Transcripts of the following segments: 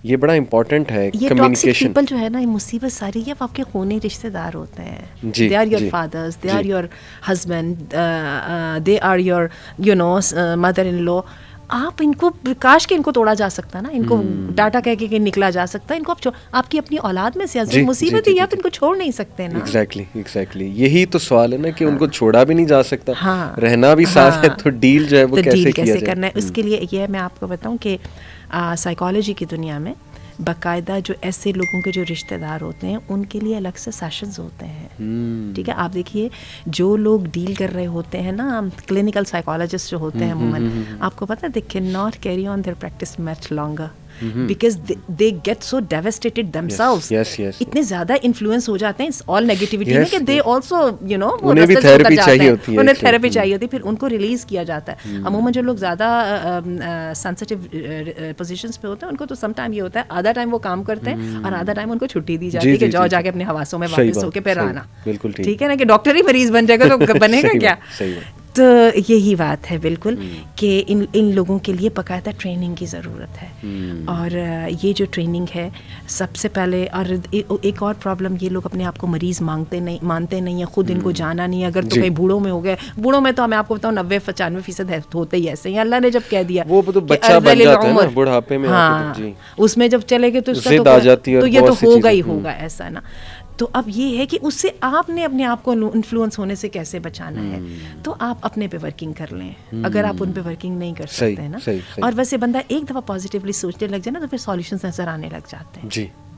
یہ بڑا امپورٹنٹ ہے یہ کمیونیکیشن. پیپل جو ہے نا، یہ مصیبت ساری ہے، وہ آپ کے خونی رشتہ دار ہوتے ہیں. جی they are your fathers, they are your husband, they are your mother in law. آپ ان کو کاش کہ ان کو توڑا جا سکتا نا، ان کو ڈاٹا کہہ کے نکلا جا سکتا ہے. ان کو آپ کی اپنی اولاد میں سے مصیبت ہے، آپ ان کو چھوڑ نہیں سکتے نا. ایگزیکٹلی یہی تو سوال ہے نا کہ ان کو چھوڑا بھی نہیں جا سکتا، رہنا بھی ساتھ ہے، تو ڈیل جو ہے وہ کیسے کرنا ہے. اس کے لیے یہ میں آپ کو بتاؤں کہ سائیکالوجی کی دنیا میں باقاعدہ جو ایسے لوگوں کے جو رشتہ دار ہوتے ہیں ان کے لیے الگ سے سیشنز ہوتے ہیں. ٹھیک ہے، آپ دیکھیے جو لوگ ڈیل کر رہے ہوتے ہیں نا، کلینکل سائیکالوجسٹ جو ہوتے ہیں عموماً، آپ کو پتہ ہے they can not carry on their practice much longer because they get so devastated themselves. Yes. اتنے زیادہ انفلوئنس ہو جاتے ہیں all negativity میں کہ they also وہ انہیں بھی تھیراپی چاہیے ہوتی ہے، انہیں تھیراپی چاہیے ہوتی ہے، پھر ان کو ریلیز کیا جاتا ہے. عموماً جو لوگ زیادہ سینسٹیو پوزیشنز پہ ہوتے ہیں ان کو تو سم ٹائم یہ ہوتا ہے آدھا ٹائم وہ کام کرتے ہیں اور آدھا ٹائم ان کو چھٹی دی جاتی ہے کہ جاؤ جا کے اپنے حواسوں میں واپس ہو کے پھر آنا. بالکل ٹھیک ہے نا، کہ ڈاکٹر ہی مریض بن جائے گا تو بنے گا کیا. تو یہی بات ہے بالکل کہ ان لوگوں کے لیے باقاعدہ ٹریننگ کی ضرورت ہے. اور یہ جو ٹریننگ ہے سب سے پہلے، اور ایک اور پرابلم، یہ لوگ اپنے آپ کو مریض مانتے نہیں ہیں، خود ان کو جانا نہیں ہے. اگر تو کہیں بوڑھوں میں ہو گئے، بوڑھوں میں تو میں آپ کو بتاؤں 90-95% ہوتے ہی ایسے ہیں. اللہ نے جب کہہ دیا وہ تو بچہ بن جاتا ہے نا بڑھاپے میں، ہاں اس میں جب چلے گئے تو اس کا تو یہ تو ہوگا ہی ہوگا ایسا نا. تو اب یہ ہے کہ اس سے آپ نے اپنے آپ کو انفلوئنس ہونے سے کیسے بچانا ہے. تو آپ اپنے پہ ورکنگ کر لیں. اگر آپ ان پہ ورکنگ نہیں کر سکتے ہیں نا، اور ویسے بندہ ایک دفعہ پازیٹیولی سوچنے لگ جائے نا تو پھر سالوشنز نظر آنے لگ جاتے ہیں.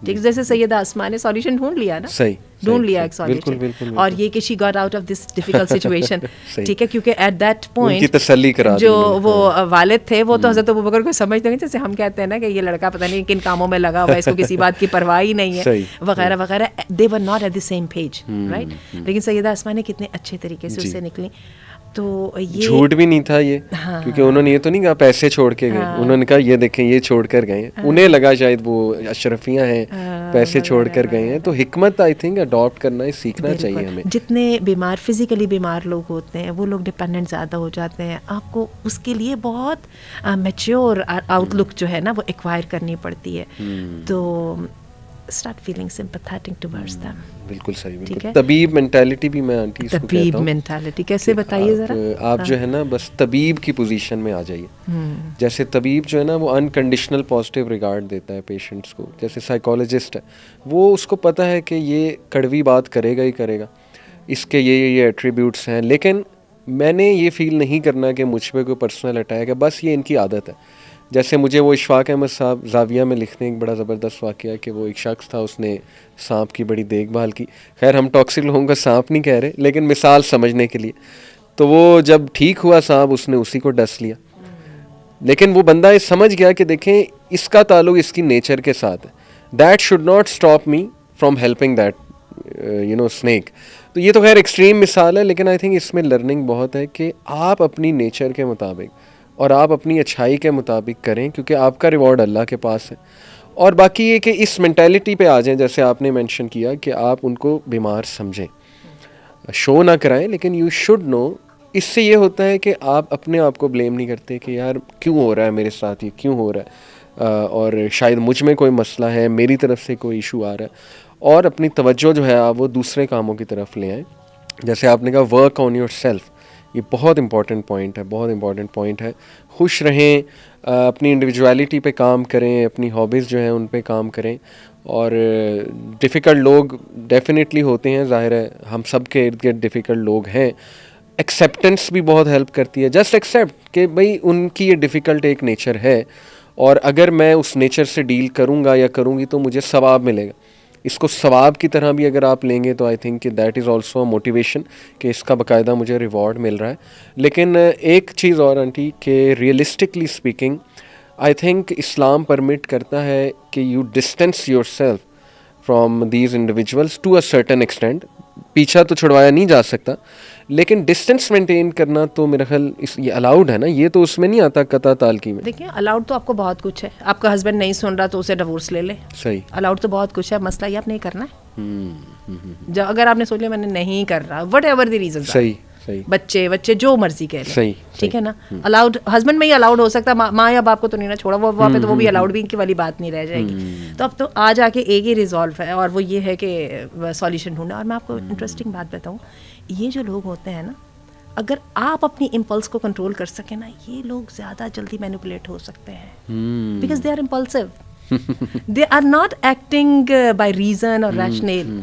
ٹھیک، جیسے سیدہ اسماء نے سالوشن ڈھونڈ لیا نا، ڈھونڈ لیا ایک سالوشن، اور یہ کہ she got out of this difficult situation. ٹھیک ہے، کیونکہ ایٹ دیٹ پوائنٹ تسلی کرا جو وہ والد تھے وہ تو حضرت ابوبکر کو سمجھتے نہیں، جیسے ہم کہتے ہیں نا کہ یہ لڑکا پتہ نہیں کن کاموں میں لگا ہوا ہے، اس کو کسی بات کی پرواہ ہی نہیں ہے وغیرہ وغیرہ. They were not at the same page, right. لیکن سیدہ اسماء نے کتنے اچھے طریقے سے اس سے نکلی. تو یہ جھوٹ بھی نہیں تھا یہ، کیونکہ انہوں نے یہ تو نہیں کہا پیسے چھوڑ کے گئے، انہوں نے کہا یہ دیکھیں یہ چھوڑ کر گئے. انہیں لگا شاید وہ اشرفیاں ہیں، پیسے چھوڑ کر گئے ہیں. تو حکمت آئی تھنک اڈاپٹ کرنا ہے، سیکھنا چاہیے ہمیں. جتنے بیمار فزیکلی بیمار لوگ ہوتے ہیں وہ لوگ ڈپینڈنٹ زیادہ ہو جاتے ہیں. آپ کو اس کے لیے بہت میچیور آؤٹ لک جو ہے نا وہ ایکوائر کرنی پڑتی ہے. تو start feeling sympathetic towards them. بالکل صحیح، بالکل. طبیب مینٹالٹی بھی میں آنٹی اس کو کہتا ہوں. طبیب مینٹالٹی کیسے بتائیے ذرا. آپ جو ہے نا بس طبیب کی پوزیشن میں آ جائیے. جیسے طبیب جو ہے نا وہ انکنڈیشنل پازیٹیو ریگارڈ دیتا ہے پیشنٹس کو. جیسے سائیکالوجسٹ ہے، وہ اس کو پتہ ہے کہ یہ کڑوی بات کرے گا ہی کرے گا، اس کے یہ ایٹریبیوٹس ہیں، لیکن میں نے یہ فیل نہیں کرنا کہ مجھ پہ کوئی پرسنل اٹیک ہے، بس یہ ان کی عادت ہے. جیسے مجھے وہ اشفاق احمد صاحب زاویہ میں لکھتے ہیں ایک بڑا زبردست واقعہ کہ وہ ایک شخص تھا، اس نے سانپ کی بڑی دیکھ بھال کی. خیر ہم ٹاکسک لوگوں کا سانپ نہیں کہہ رہے، لیکن مثال سمجھنے کے لیے. تو وہ جب ٹھیک ہوا سانپ، اس نے اسی کو ڈس لیا. لیکن وہ بندہ یہ سمجھ گیا کہ دیکھیں اس کا تعلق اس کی نیچر کے ساتھ ہے. That should not stop me from helping that snake. تو یہ تو خیر ایکسٹریم مثال ہے، لیکن آئی تھنک اس میں لرننگ بہت ہے کہ آپ اپنی نیچر کے مطابق اور آپ اپنی اچھائی کے مطابق کریں، کیونکہ آپ کا ریوارڈ اللہ کے پاس ہے. اور باقی یہ کہ اس مینٹیلٹی پہ آ جائیں، جیسے آپ نے مینشن کیا کہ آپ ان کو بیمار سمجھیں، شو نہ کرائیں، لیکن یو شوڈ نو. اس سے یہ ہوتا ہے کہ آپ اپنے آپ کو بلیم نہیں کرتے کہ یار کیوں ہو رہا ہے میرے ساتھ، یہ کیوں ہو رہا ہے، اور شاید مجھ میں کوئی مسئلہ ہے، میری طرف سے کوئی ایشو آ رہا ہے. اور اپنی توجہ جو ہے آپ وہ دوسرے کاموں کی طرف لے آئیں. جیسے آپ نے کہا ورک آن یور سیلف، یہ بہت امپورٹنٹ پوائنٹ ہے، بہت امپورٹنٹ پوائنٹ ہے. خوش رہیں، اپنی انڈیویجویلٹی پہ کام کریں، اپنی ہابیز جو ہیں ان پہ کام کریں. اور ڈیفیکلٹ لوگ ڈیفینیٹلی ہوتے ہیں، ظاہر ہے ہم سب کے ارد گرد ڈیفیکلٹ لوگ ہیں. ایکسیپٹنس بھی بہت ہیلپ کرتی ہے. جسٹ ایکسیپٹ کہ بھائی ان کی یہ ڈیفیکلٹ ایک نیچر ہے، اور اگر میں اس نیچر سے ڈیل کروں گا یا کروں گی تو مجھے ثواب ملے گا. اس کو ثواب کی طرح بھی اگر آپ لیں گے تو آئی تھنک کہ that is also a motivation کہ اس کا باقاعدہ مجھے ریوارڈ مل رہا ہے. لیکن ایک چیز اور آنٹی کہ ریئلسٹکلی اسپیکنگ آئی تھنک اسلام پرمٹ کرتا ہے کہ you distance yourself from these individuals to a certain extent. پیچھا تو چھڑوایا نہیں جا سکتا، لیکن ڈسٹینس مینٹین کرنا تو میرا خیال یہ الاؤڈ ہے نا. یہ تو اس میں نہیں آتا قطع تعلقی میں. دیکھیں الاؤڈ تو آپ کو بہت کچھ ہے. آپ کا ہسبینڈ نہیں سن رہا تو اسے ڈیورس لے لے. صحیح. الاؤڈ تو بہت کچھ ہے، مسئلہ یہ آپ نہیں کرنا ہے. جب اگر آپ نے سوچ لیا میں نے نہیں کر رہا وٹ ایور دی ریزن، صحیح صحیح. بچے جو مرضی کہہ لیں, صحیح, ٹھیک ہے نا. الاؤڈ ہسبینڈ میں ہی الاؤڈ ہو سکتا ہے, ماں یا باپ کو تو نہیں نا چھوڑا, وہ وہاں پہ تو وہ بھی الاؤڈ بھی کی والی بات نہیں رہ جائے گی. تو اب تو آ جا کے ایک ہی ریزالو ہے, اور وہ یہ ہے کہ سولیوشن ڈھونڈنا. اور میں آپ کو انٹرسٹنگ بات بتاؤں, یہ جو لوگ ہوتے ہیں نا, اگر آپ اپنی امپلس کو کنٹرول کر سکیں نا, یہ لوگ زیادہ جلدی مینیپولیٹ ہو سکتے ہیں, because they are impulsive, they are not acting by reason اور ریشنل.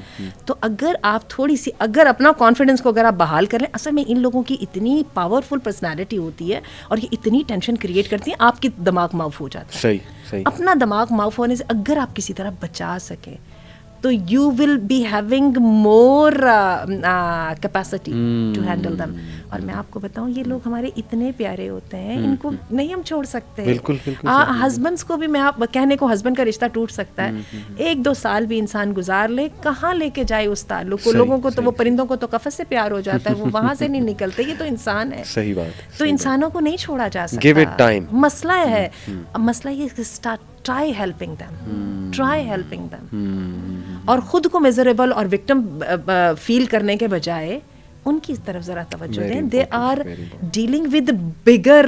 تو اگر آپ تھوڑی سی اگر اپنا کانفیڈنس کو اگر آپ بحال کر لیں, اصل میں ان لوگوں کی اتنی پاورفل پرسنالٹی ہوتی ہے اور یہ اتنی ٹینشن کریٹ کرتی ہیں, آپ کی دماغ معاف ہو جاتا ہے. صحیح. اپنا دماغ معاف ہونے سے اگر آپ کسی طرح بچا سکیں تو you will be having more capacity to handle them. اور میں آپ کو بتاؤں, یہ لوگ ہمارے اتنے پیارے ہوتے ہیں, ان کو نہیں ہم چھوڑ سکتے. بالکل. ہسبینڈس کو بھی, میں آپ کہنے کو ہسبینڈ کا رشتہ ٹوٹ سکتا ہے, 1-2 سال بھی انسان گزار لے, کہاں لے کے جائے اس تعلق کو. لوگوں کو تو وہ پرندوں کو تو قفس سے پیار ہو جاتا ہے, وہ وہاں سے نہیں نکلتے. یہ تو انسان ہے. صحیح بات. تو انسانوں کو نہیں چھوڑا جا سکتا. Give it time. مسئلہ ہے, مسئلہ یہ ٹرائی ہیلپنگ دم, اور خود کو میزریبل اور وکٹم فیل کرنے کے بجائے ان کی طرف ذرا توجہ دیں. They are dealing with bigger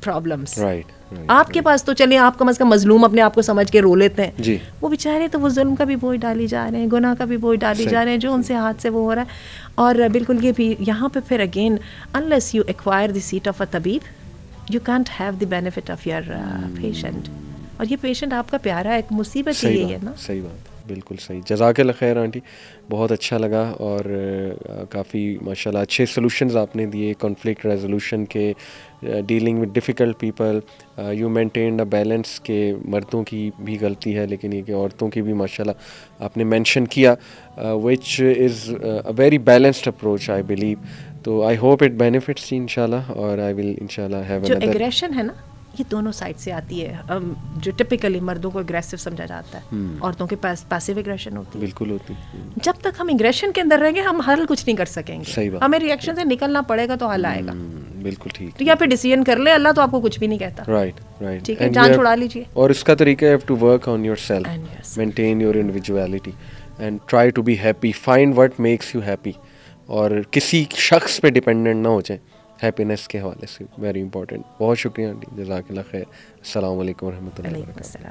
problems. آپ کے پاس تو چلیں آپ کم از کم مظلوم اپنے آپ کو سمجھ کے رو لیتے ہیں, وہ بیچارے تو وہ ظلم کا بھی بوجھ ڈالی جا رہے ہیں, گناہ کا بھی بوجھ ڈالی جا رہے ہیں, جو ان سے ہاتھ سے وہ ہو رہا ہے. اور بالکل یہ بھی یہاں پہ پھر again, unless you acquire the seat of a طبیب, you can't have the benefit of your patient. اور یہ پیشنٹ آپ کا پیارا ہے, ایک مصیبت یہی ہے نا. صحیح بات, بالکل صحیح. جزاک اللہ خیر آنٹی, بہت اچھا لگا, اور کافی ماشاء اللہ اچھے سلوشنز آپ نے دیے کنفلکٹ ریزولوشن کے, dealing with difficult people. You maintained a balance کہ مردوں کی بھی غلطی ہے, لیکن یہ کہ عورتوں کی بھی ماشاء اللہ آپ نے مینشن کیا, which is a very balanced approach I believe. تو آئی ہوپ اٹ بینیفٹس ان شاء اللہ, اور آئی ول ان شاء اللہ ہیو جو ایگریشن ہے نا, یہ دونوں سائڈ سے آتی ہے. جو ٹپیکلی مردوں کو اگریسو سمجھا جاتا ہے, عورتوں کے پاس پیسو اگریشن ہوتی ہے. بالکل ہوتی. جب تک ہم اگریشن کے اندر رہیں گے ہم حل کچھ نہیں کر سکیں گے. ہمیں ریئیکشن سے نکلنا پڑے گا تو حل آئے گا. بالکل ٹھیک. یا پھر ڈیسیژن کر لے, اللہ تو آپ کو کچھ بھی نہیں کہتا. رائٹ. ٹھیک ہے, جان چھڑا لیجیے. اور اس کا طریقہ ہے to work on yourself, maintain your individuality and try to be happy, find what makes you happy, اور کسی شخص پہ ڈپینڈنٹ نہ ہو جائیں ہیپینس کے حوالے سے. Very important. بہت شکریہ آنٹی, جزاک اللہ خیر. السلام علیکم و رحمۃ اللہ وبرکاتہ.